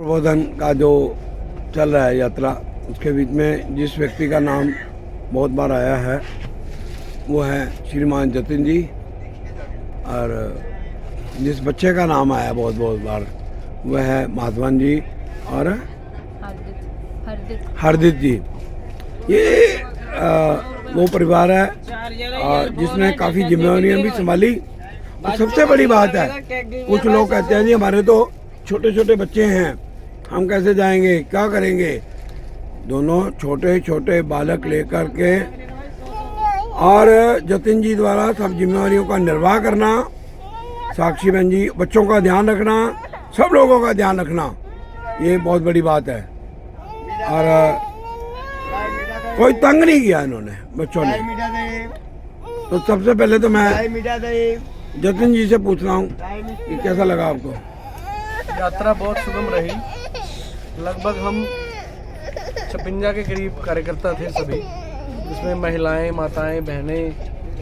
प्रबोधन का जो चल रहा है यात्रा, उसके बीच में जिस व्यक्ति का नाम बहुत बार आया है वो है श्रीमान जतिन जी, और जिस बच्चे का नाम आया बहुत बहुत बार वह है माधवन जी और हरदीप जी। ये वो परिवार है जिसने काफ़ी जिम्मेदारियां भी संभाली। और सबसे बड़ी बात है, कुछ लोग कहते हैं जी हमारे तो छोटे छोटे बच्चे हैं, हम कैसे जाएंगे, क्या करेंगे। दोनों छोटे छोटे बालक लेकर के और जतिन जी द्वारा सब जिम्मेदारियों का निर्वाह करना, साक्षी बहन जी बच्चों का ध्यान रखना, सब लोगों का ध्यान रखना, ये बहुत बड़ी बात है। और कोई तंग नहीं किया इन्होंने बच्चों ने। तो सबसे पहले तो मैं जतिन जी से पूछ रहा हूँ कि कैसा लगा आपको। यात्रा बहुत सुगम रही। लगभग हम 56 के करीब कार्यकर्ता थे सभी, जिसमें महिलाएं, माताएं, बहनें,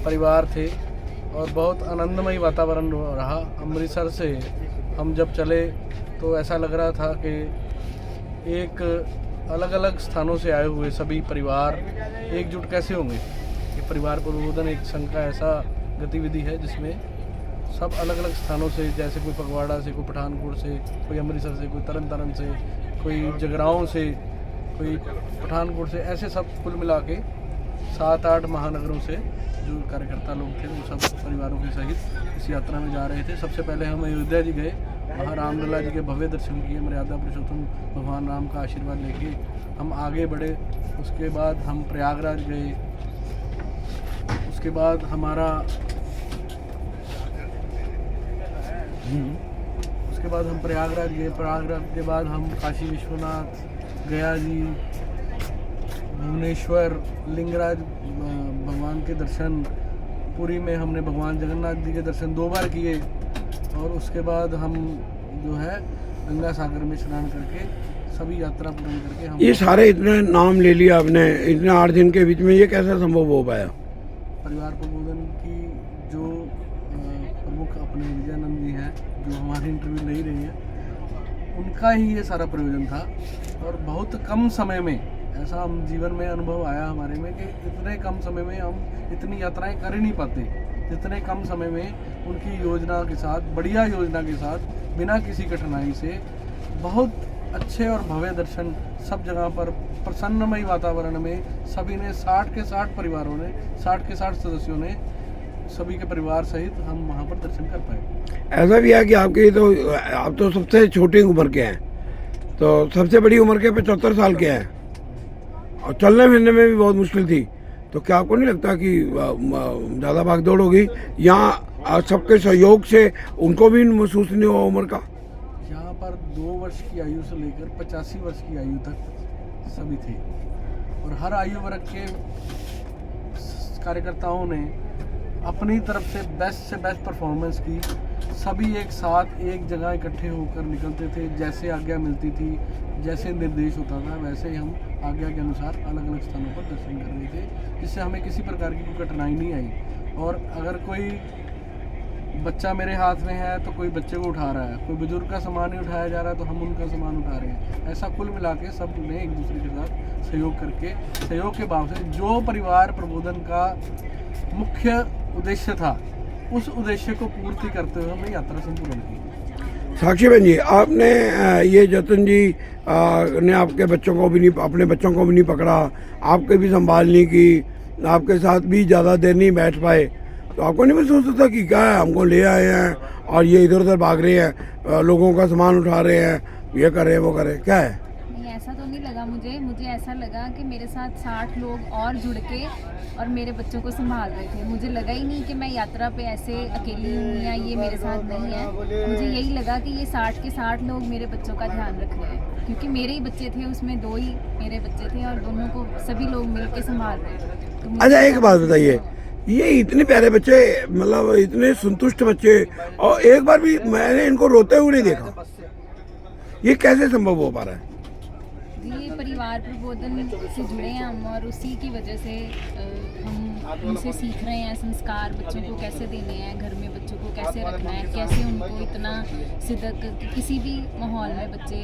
परिवार थे और बहुत आनंदमयी वातावरण रहा। अमृतसर से हम जब चले तो ऐसा लग रहा था कि एक अलग अलग स्थानों से आए हुए सभी परिवार एकजुट कैसे होंगे। ये परिवार प्रबोधन एक संघ का ऐसा गतिविधि है जिसमें सब अलग अलग स्थानों से, जैसे कोई फगवाड़ा से, कोई पठानकोट से, कोई अमृतसर से, कोई तरन तारण से, कोई जगराओं से, कोई पठानकोट से, ऐसे सब कुल मिला के 7-8 महानगरों से जो कार्यकर्ता लोग थे वो सब परिवारों के सहित इस यात्रा में जा रहे थे। सबसे पहले हम अयोध्या जी गए, वहाँ रामलला जी के भव्य दर्शन किए, मर्यादा पुरुषोत्तम भगवान राम का आशीर्वाद लेके हम आगे बढ़े। उसके बाद हम प्रयागराज गए, उसके बाद हम प्रयागराज गए। प्रयागराज के बाद हम काशी विश्वनाथ, गया जी, भुवनेश्वर, लिंगराज भगवान के दर्शन, पुरी में हमने भगवान जगन्नाथ जी के दर्शन 2 बार किए। और उसके बाद हम जो है गंगा सागर में स्नान करके सभी यात्रा पूर्ण करके हम ये सारे इतने नाम ले लिया आपने इतने 8 दिन के बीच में, ये कैसा संभव हो पाया। परिवार प्रबोधन की जो प्रमुख अपने विजयानंद जी हैं, जो हमारी इंटरव्यू ले रही है, उनका ही ये सारा प्रयोजन था। और बहुत कम समय में ऐसा हम जीवन में अनुभव आया हमारे में कि इतने कम समय में हम इतनी यात्राएं कर ही नहीं पाते, जितने कम समय में उनकी योजना के साथ, बढ़िया योजना के साथ, बिना किसी कठिनाई से बहुत अच्छे और भव्य दर्शन सब जगह पर प्रसन्नमय वातावरण में सभी ने 60 के 60 परिवारों ने, 60 के 60 सदस्यों ने, सभी के परिवार सहित हम वहाँ पर दर्शन कर पाए। ऐसा भी है कि आप तो सबसे छोटी उम्र के हैं, तो सबसे बड़ी उम्र के 75 साल के हैं और चलने फिरने में भी बहुत मुश्किल थी। तो क्या आपको नहीं लगता कि ज़्यादा भागदौड़ होगी यहाँ सबके सहयोग से, उनको भी महसूस नहीं हुआ उम्र का। यहाँ पर 2 वर्ष की आयु से लेकर 85 वर्ष की आयु तक सभी थे और हर आयु वर्ग के कार्यकर्ताओं ने अपनी तरफ से बेस्ट परफॉर्मेंस की। सभी एक साथ एक जगह इकट्ठे होकर निकलते थे, जैसे आज्ञा मिलती थी, जैसे निर्देश होता था, वैसे ही हम आज्ञा के अनुसार अलग अलग स्थानों पर दर्शन कर रहे थे, जिससे हमें किसी प्रकार की कोई कठिनाई नहीं आई। और अगर कोई बच्चा मेरे हाथ में है तो कोई बच्चे को उठा रहा है, कोई बुजुर्ग का सामान नहीं उठाया जा रहा है तो हम उनका सामान उठा रहे हैं। ऐसा कुल मिला के सब ने एक दूसरे के साथ सहयोग करके, सहयोग के भाव से जो परिवार प्रबोधन का मुख्य उद्देश्य था, उस उद्देश्य को पूर्ति करते हुए हमने यात्रा संपूर्ण की। साक्षी बहन जी, आपने ये जतिन जी ने आपके बच्चों को भी नहीं, अपने बच्चों को भी नहीं पकड़ा, आपके भी संभाल नहीं की, आपके साथ भी ज़्यादा देर नहीं बैठ पाए, तो आपको नहीं महसूस होता कि क्या है, हमको ले आए हैं और ये इधर उधर भाग रहे हैं, लोगों का सामान उठा रहे हैं, ये कर रहे हैं, वो कर रहे हैं, क्या है। ऐसा तो नहीं लगा मुझे ऐसा लगा कि मेरे साथ 60 लोग और जुड़ के और मेरे बच्चों को संभाल रहे थे। मुझे लगा ही नहीं कि मैं यात्रा पे ऐसे अकेली हूँ या ये मेरे साथ नहीं है। मुझे यही लगा कि ये 60 के 60 लोग मेरे बच्चों का ध्यान रख रहे हैं, क्योंकि मेरे ही बच्चे थे, उसमें 2 ही मेरे बच्चे थे और दोनों को सभी लोग मिल के संभाल रहे थे। तो अच्छा, एक बात बताइए, ये इतने प्यारे बच्चे, मतलब इतने संतुष्ट बच्चे, और एक बार भी मैंने इनको रोते हुए नहीं देखा, ये कैसे संभव हो पा रहा है। ये परिवार प्रबोधन से जुड़े हैं हम और उसी की वजह से हम उनसे सीख रहे हैं संस्कार बच्चों को कैसे देने हैं, घर में बच्चों को कैसे रखना है, कैसे उनको इतना सिद्दत कि किसी भी माहौल में बच्चे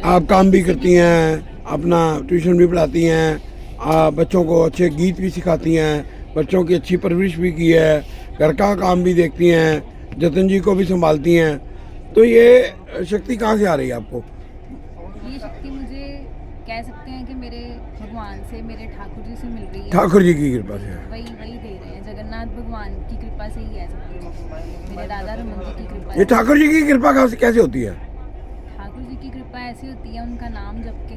आप काम भी करती हैं, अपना ट्यूशन भी पढ़ाती हैं, आप बच्चों को अच्छे गीत भी सिखाती हैं, बच्चों की अच्छी परवरिश भी की है, घर का काम भी देखती हैं, जतन जी को भी संभालती हैं। तो ये शक्ति कहाँ से आ रही है आपको? ये शक्ति मुझे कह सकते हैं कि मेरे भगवान से, मेरे ठाकुर जी से मिल रही है। ठाकुर जी की कृपा से। वही दे रहे हैं, जगन्नाथ भगवान की कृपा से ही है सब कुछ, मेरे राधा रमन जी की कृपा ये से। ठाकुर जी की कृपा कैसे होती है? ठाकुर जी की कृपा ऐसी होती है, उनका नाम जप के,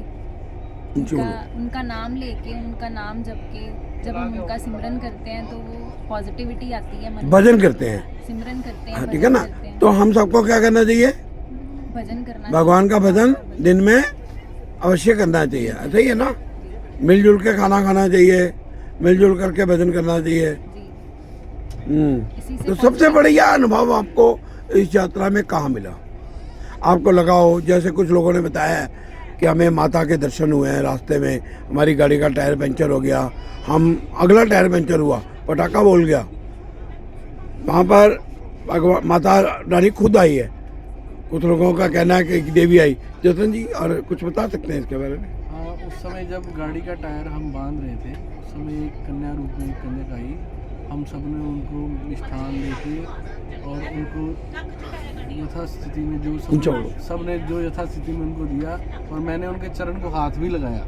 जो उनका नाम लेके, उनका नाम जप के जब हम उनका सिमरन करते हैं तो वो पॉजिटिविटी आती है मन में। भजन करते हैं, सिमरन करते हैं, हाँ, ठीक है ना? भजन करते हैं। तो हम सबको क्या करना चाहिए? भजन करना भगवान का भजन दिन में अवश्य करना चाहिए, ऐसा ही है ना? मिलजुल के खाना खाना चाहिए, मिलजुल करके भजन करना चाहिए। जी। इसी से तो सबसे बढ़िया अनुभव आपको इस यात्रा में कहाँ मिला? आपको लगा हो, जैसे कुछ लोगों ने बताया है कि हमें माता के दर्शन हुए हैं, रास्ते में हमारी गाड़ी का टायर पंचर हो गया, हम अगला टायर पंचर हुआ, पटाखा बोल गया, वहाँ पर भगवान माता रानी खुद आई है। कुछ लोगों का कहना है कि देवी आई। जतन जी और कुछ बता सकते हैं इसके बारे में? हाँ, उस समय जब गाड़ी का टायर हम बांध रहे थे, उस समय एक कन्या रूप में एक कन्या आई। हम सब ने उनको मिष्ठान देके और उनको यथास्थिति में सब ने जो यथास्थिति में उनको दिया, और मैंने उनके चरण को हाथ भी लगाया।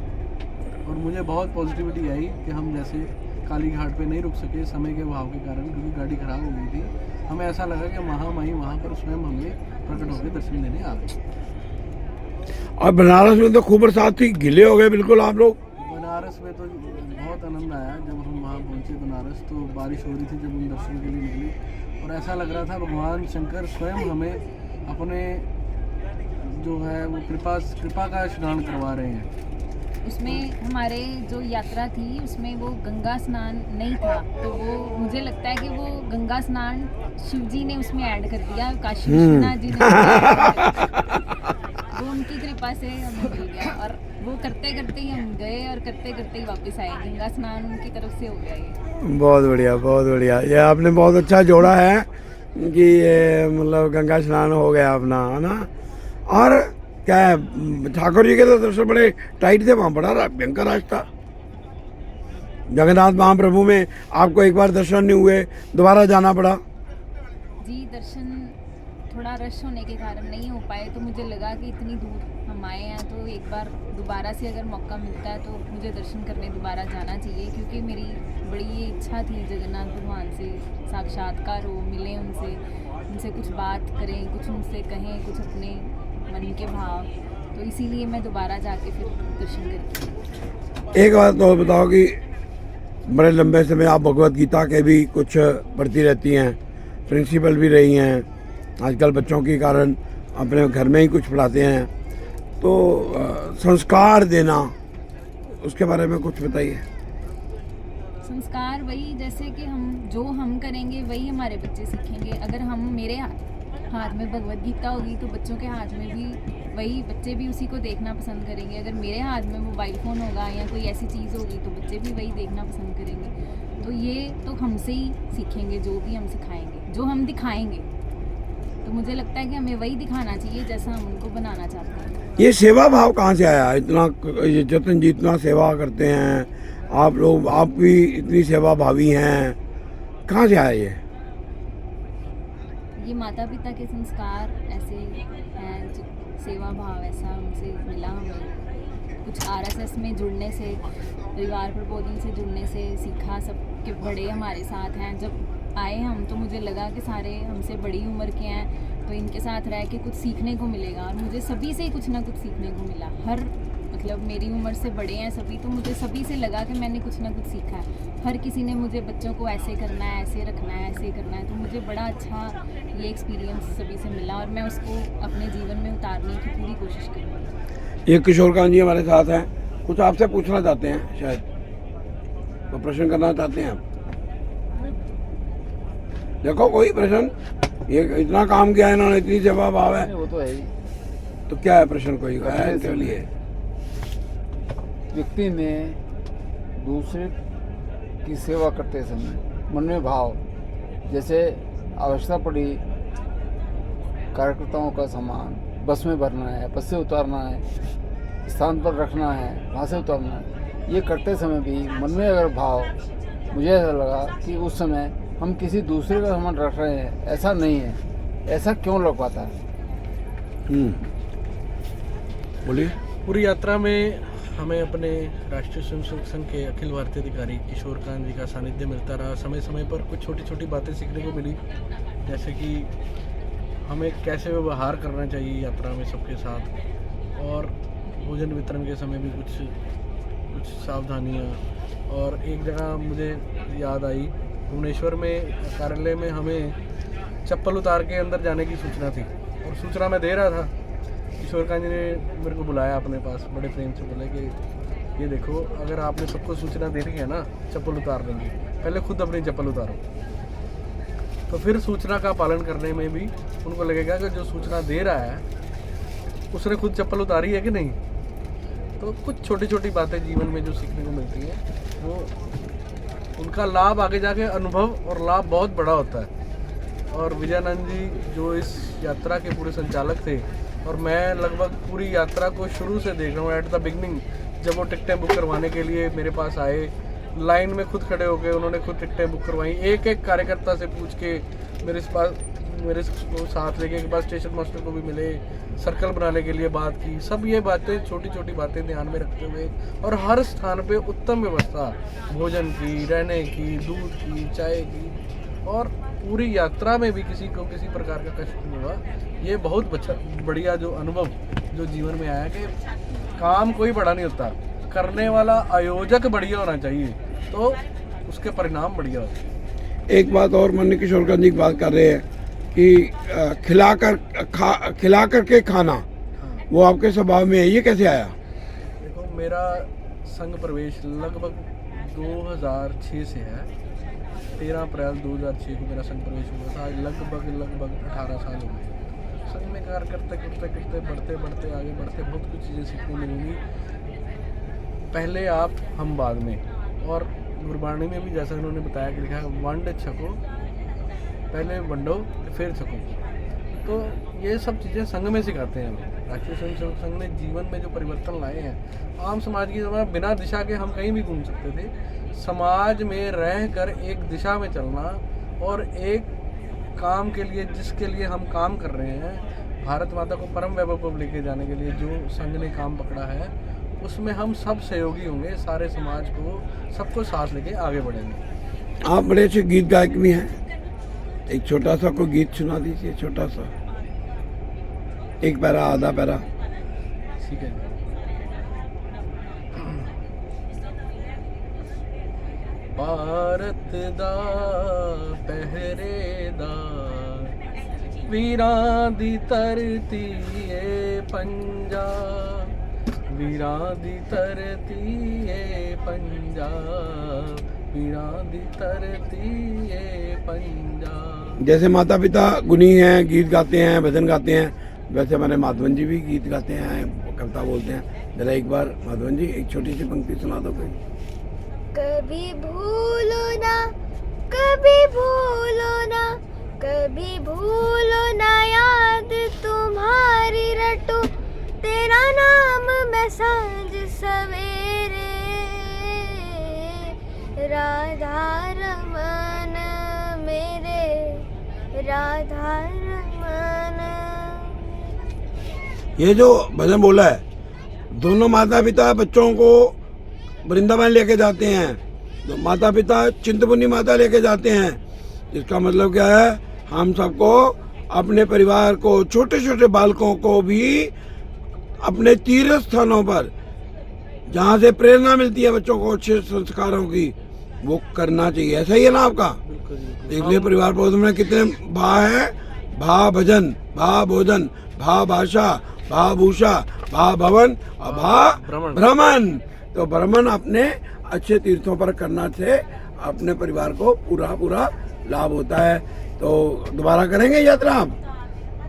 और मुझे बहुत पॉजिटिविटी आई कि हम जैसे काली घाट पे नहीं रुक सके समय के अभाव के कारण, क्योंकि गाड़ी खराब हो गई थी। हमें ऐसा लगा कि महामाई वहाँ पर स्वयं हमें प्रकट होकर दर्शन देने आ गए। और बनारस में तो खूब बरसात थी, गिले हो गए बिल्कुल आप लोग। बनारस में तो बहुत आनंद आया जब हम वहाँ पहुँचे बनारस, तो बारिश हो रही थी जब हम दर्शन के लिए निकले, और ऐसा लग रहा था भगवान शंकर स्वयं हमें अपने जो है वो कृपा का स्नान करवा रहे हैं। उसमें हमारे जो यात्रा थी उसमें वो गंगा स्नान नहीं था, तो वो मुझे लगता है कि वो गंगा स्नान शिव जी ने उसमें ऐड कर दिया, काशी विश्वनाथ जी ने वो उनकी कृपा से हमें मिल गया, और वो करते करते ही हम गए और करते करते ही वापस आए। गंगा स्नान उनकी तरफ से हो गया ये। बहुत बढ़िया, बहुत बढ़िया। ये आपने बहुत अच्छा जोड़ा है कि ये मतलब गंगा स्नान हो गया अपना, है ना? और क्या है, ठाकुर जी के तो दर्शन बड़े टाइट थे, वहाँ बड़ा भयंकर रास्ता। जगन्नाथ महाप्रभु में आपको एक बार दर्शन नहीं हुए, दोबारा जाना पड़ा। जी, दर्शन थोड़ा रश होने के कारण नहीं हो पाए, तो मुझे लगा कि इतनी दूर हम आए हैं तो एक बार दोबारा से अगर मौका मिलता है तो मुझे दर्शन करने दोबारा जाना चाहिए, क्योंकि मेरी बड़ी ये इच्छा थी जगन्नाथ भगवान से साक्षात्कार हो, मिलें उनसे कुछ बात करें, कुछ उनसे कहें, कुछ अपने मन के भाव, तो इसीलिए मैं दोबारा जाके फिर दर्शन करके। एक बात तो बताओ कि बड़े लंबे समय आप भगवत गीता के भी कुछ पढ़ती रहती हैं, प्रिंसिपल भी रही हैं, आजकल बच्चों के कारण अपने घर में ही कुछ पढ़ाते हैं, तो संस्कार देना उसके बारे में कुछ बताइए। संस्कार वही, जैसे कि हम करेंगे वही हमारे बच्चे सीखेंगे। अगर हम मेरे हाथ में भगवत गीता होगी तो बच्चों के हाथ में भी वही, बच्चे भी उसी को देखना पसंद करेंगे। अगर मेरे हाथ में मोबाइल फ़ोन होगा या कोई ऐसी चीज़ होगी तो बच्चे भी वही देखना पसंद करेंगे। तो ये तो हमसे ही सीखेंगे, जो भी हम सिखाएंगे, जो हम दिखाएंगे। तो मुझे लगता है कि हमें वही दिखाना चाहिए जैसा हम उनको बनाना चाहते हैं। ये सेवा भाव कहाँ से आया? इतना जतन जी इतना सेवा करते हैं, आप लोग, आप भी इतनी सेवा भावी हैं, कहाँ से आया ये माता पिता के संस्कार ऐसे हैं, सेवा भाव ऐसा उनसे मिला हमें। कुछ आरएसएस में जुड़ने से, परिवार प्रबोधन से जुड़ने से सीखा। सबके बड़े हमारे साथ हैं, जब आए हम तो मुझे लगा कि सारे हमसे बड़ी उम्र के हैं, तो इनके साथ रह के कुछ सीखने को मिलेगा, और मुझे सभी से ही कुछ ना कुछ सीखने को मिला। मतलब मेरी उम्र से बड़े हैं सभी, तो मुझे सभी से लगा कि मैंने कुछ ना कुछ सीखा है। हर किसी ने मुझे बच्चों को ऐसे करना है, ऐसे रखना है, ऐसे करना है, तो मुझे बड़ा अच्छा ये एक्सपीरियंस सभी से मिला, और मैं उसको अपने जीवन में उतारने की पूरी कोशिश करूँगी। ये किशोर कांत जी हमारे साथ हैं, कुछ आपसे पूछना चाहते हैं, शायद तो प्रश्न करना चाहते हैं आप? देखो कोई प्रश्न, ये इतना काम किया है इन्होंने, इतनी सेवा भाव है, वो तो है ही। तो क्या है प्रश्न? कोई है इनके लिए? व्यक्ति ने दूसरे की सेवा करते समय मन में भाव, जैसे आवश्यकता पड़ी कार्यकर्ताओं का सम्मान, बस में भरना है, बस से उतारना है, स्थान पर रखना है, वहाँ से उतारना है। ये करते समय भी मन में अगर भाव, मुझे ऐसा लगा कि उस समय हम किसी दूसरे का सामान रख रहे हैं, ऐसा नहीं है। ऐसा क्यों लग पाता है? बोलिए। पूरी यात्रा में हमें अपने राष्ट्रीय स्वयंसेवक संघ के अखिल भारतीय अधिकारी किशोर कांत जी का सानिध्य मिलता रहा। समय समय पर कुछ छोटी छोटी बातें सीखने को मिली, जैसे कि हमें कैसे व्यवहार करना चाहिए यात्रा में सबके साथ, और भोजन वितरण के समय भी कुछ सावधानियाँ। और एक जगह मुझे याद आई, भुवनेश्वर में कार्यालय में हमें चप्पल उतार के अंदर जाने की सूचना थी, और सूचना मैं दे रहा था। किशोर कांत जी ने मेरे को बुलाया अपने पास, बड़े प्रेम से बोले कि ये देखो, अगर आपने सबको सूचना दे रही है ना चप्पल उतार देंगे, पहले खुद अपनी चप्पल उतारो। तो फिर सूचना का पालन करने में भी उनको लगेगा कि जो सूचना दे रहा है उसने खुद चप्पल उतारी है कि नहीं। तो कुछ छोटी छोटी बातें जीवन में जो सीखने को मिलती हैं, वो उनका लाभ आगे जाके अनुभव और लाभ बहुत बड़ा होता है। और विजयानंद जी जो इस यात्रा के पूरे संचालक थे, और मैं लगभग पूरी यात्रा को शुरू से देख रहा हूँ, एट द बिगनिंग जब वो टिकटें बुक करवाने के लिए मेरे पास आए, लाइन में खुद खड़े हो गए, उन्होंने खुद टिकटें बुक करवाई, एक एक कार्यकर्ता से पूछ के मेरे साथ लेके एक बार स्टेशन मास्टर को भी मिले, सर्कल बनाने के लिए बात की। सब ये बातें, छोटी छोटी बातें ध्यान में रखते हुए, और हर स्थान पे उत्तम व्यवस्था, भोजन की, रहने की, दूध की, चाय की, और पूरी यात्रा में भी किसी को किसी प्रकार का कष्ट नहीं हुआ। ये बहुत बढ़िया जो अनुभव जो जीवन में आया कि काम कोई बड़ा नहीं होता, करने वाला आयोजक बढ़िया होना चाहिए, तो उसके परिणाम बढ़िया होते हैं। एक बात और, माननीय किशोर कांत जी की बात कर रहे हैं कि खिला करके खाना, वो आपके स्वभाव में है, ये कैसे आया? देखो, मेरा संघ प्रवेश लगभग 2006 से है। 13 अप्रैल 2006 को मेरा संघ प्रवेश हुआ था। आज लगभग 18 साल हो गए। संघ में कार्य करते बढ़ते आगे बढ़ते बहुत कुछ चीज़ें सीखने मिलेंगी। पहले आप, हम बाद में। और गुरबाणी में भी जैसा उन्होंने बताया कि लिखा है, वंड छको, पहले वंडो फिर छको। तो ये सब चीज़ें संघ में सिखाते हैं हमें। राष्ट्रीय स्वयंसेवक संघ ने जीवन में जो परिवर्तन लाए हैं, आम समाज की तरह बिना दिशा के हम कहीं भी घूम सकते थे। समाज में रहकर एक दिशा में चलना, और एक काम के लिए जिसके लिए हम काम कर रहे हैं, भारत माता को परम वैभव को लेके जाने के लिए जो संघ ने काम पकड़ा है, उसमें हम सब सहयोगी होंगे, सारे समाज को, सबको साथ लेके आगे बढ़ेंगे। आप बड़े अच्छे गीत गायक भी हैं, एक छोटा सा कोई गीत सुना दीजिए, छोटा सा, एक पैरा, आधा पैरा। ठीक है। भारत दा पहरेदार, वीरां दी धरती ए पंजाब, वीरां दी धरती ए पंजाब, वीरां दी धरती ए पंजाब। जैसे माता पिता गुणी हैं, गीत गाते हैं, भजन गाते हैं, वैसे हमारे माधवन जी भी गीत गाते हैं, कविता बोलते हैं। जरा एक बार माधवन जी एक छोटी सी पंक्ति सुना दो कोई। कभी भूलो ना, कभी भूलो ना, कभी भूलो ना याद तुम्हारी रटो, तेरा नाम मैं सांझ सवेरे, राधा रमन मेरे, राधा रमन। ये जो भजन बोला है, दोनों माता पिता बच्चों को वृंदावन लेके जाते हैं, तो माता पिता चिंतपूर्णी माता लेके जाते हैं। इसका मतलब क्या है, हम सबको, अपने परिवार को, छोटे छोटे बालकों को भी अपने तीर्थ स्थानों पर जहाँ से प्रेरणा मिलती है बच्चों को अच्छे संस्कारों की, वो करना चाहिए। ऐसा ही है ना आपका? इसलिए परिवार पोषण में कितने भा है, भा भजन, भा भोजन, भा भाषा, भा भूषा, भा भवन और भा भ्रमण। तो भ्रमण अपने अच्छे तीर्थों पर करना से अपने परिवार को पूरा लाभ होता है। तो दोबारा करेंगे यात्रा आप?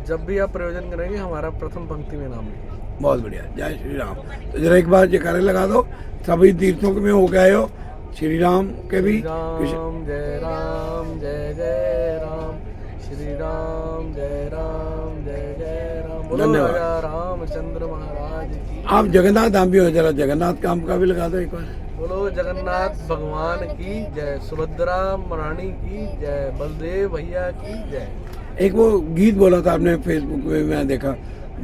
जब भी आप प्रयोजन करेंगे, हमारा प्रथम पंक्ति में नाम लिखिए। बहुत बढ़िया, जय श्री राम। तो जरा एक बार जयकारे लगा दो, सभी तीर्थों में हो गए हो, श्री राम के भी। राम जय राम, जय जय राम, श्री राम जय राम, जय जय राम। बोलो धन्यवाद। राजा रामचंद्र महाराज की। आप जगन्नाथ धाम भी हो, जरा जगन्नाथ काम का भी लगा दो एक बार। बोलो जगन्नाथ भगवान की जय, सुभद्रा रानी की जय, बलदेव भैया की जय। एक वो गीत बोला था आपने फेसबुक में, मैं देखा,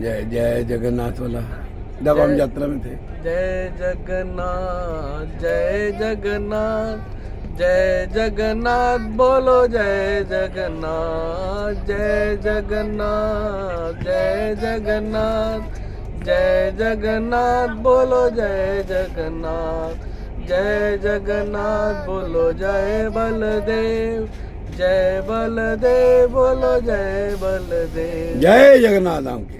जय जय जगन्नाथ वाला, जब हम यात्रा में थे। जय जगन्नाथ जय जगन्नाथ जय जगन्नाथ, बोलो जय जगन्नाथ जय जगन्नाथ जय जगन्नाथ जय जगन्नाथ, बोलो जय जगन्नाथ जय जगन्नाथ, बोलो जय बलदेव जय बलदेव, बोलो जय बलदेव। जय जगन्नाथ धाम की।